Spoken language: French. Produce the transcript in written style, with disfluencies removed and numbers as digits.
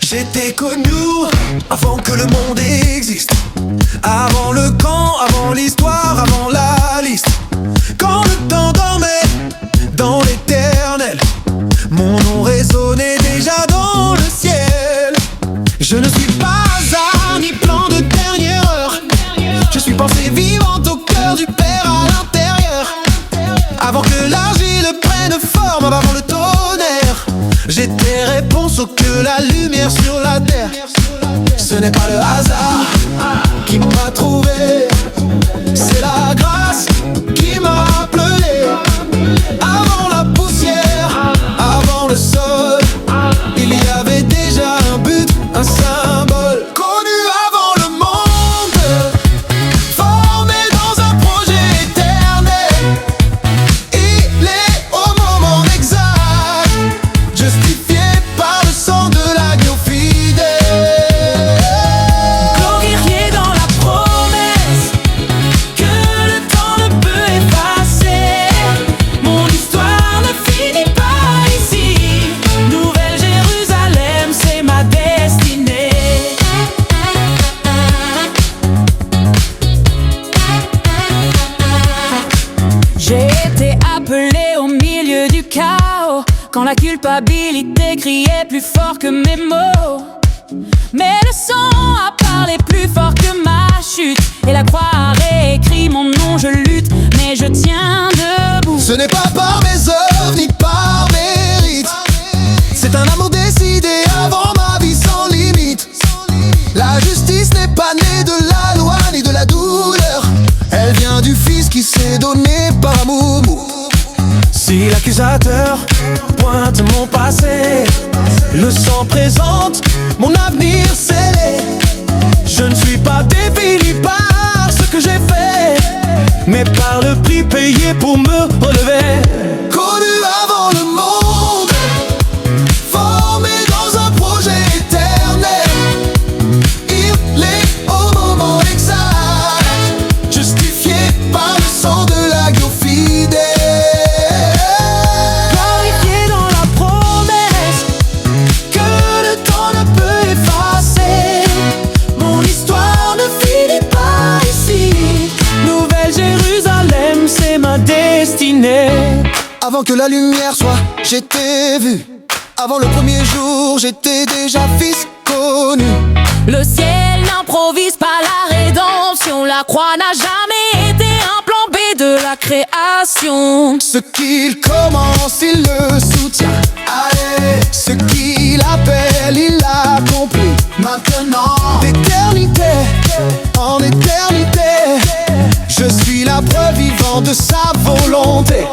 J'étais connu avant que le monde existe, avant le camp, avant l'histoire, avant la liste. Quand le temps dormait dans l'éternel, mon nom résonnait déjà dans le ciel. Je ne suis pas hasard ni plan de dernière heure, je suis pensée vivante au cœur du Père à l'intérieur. Avant que l'argile prenne forme, avant le tonnerre, j'étais réponse au que la lumière sur la terre. Ce n'est pas le hasard qui m'a trouvé, c'est la grâce qui m'a appelé. Avant la poussière, avant le sol, il y avait déjà un but, un symbole. Connu avant le monde, formé dans un projet éternel. Il est au moment exact, justifié par le sang de l'agneau fidèle. Glorifié dans la promesse que le temps ne peut effacer. Mon histoire ne finit pas ici. Nouvelle Jérusalem, c'est ma destinée. J'ai été appelé au milieu du chaos, quand la culpabilité criait plus fort que mes mots. Mais le sang a parlé plus fort que ma chute, et la croix a réécrit mon nom. Je lutte, mais je tiens debout. Ce n'est pas par mes œuvres ni par mérite, c'est un amour décidé avant ma vie sans limite. La justice n'est pas née de la loi ni de la douleur, elle vient du Fils qui s'est donné par amour. Si l'accusateur pointe mon passé, le sang présente mon avenir scellé. Je ne suis pas défini par ce que j'ai fait, mais par le prix payé pour me relever. Connu avant le monde, formé dans un projet éternel. Il est au moment exact, justifié par le sang de l'agneau fidèle. Glorifié dans la promesse Que le temps ne peut effacer, mon histoire ne finit pas ici. Nouvelle Jérusalem, c'est ma destinée. Avant que la lumière soit, j'étais vu. Avant le premier jour, j'étais déjà fils connu. Le ciel n'improvise pas la rédemption. La croix n'a jamais été un plan B de la création. Ce qu'il commence, il le soutient. Allez, ce qu'il appelle, il l'accomplit. Maintenant, d'éternité en éternité, je suis la preuve vivante de sa volonté.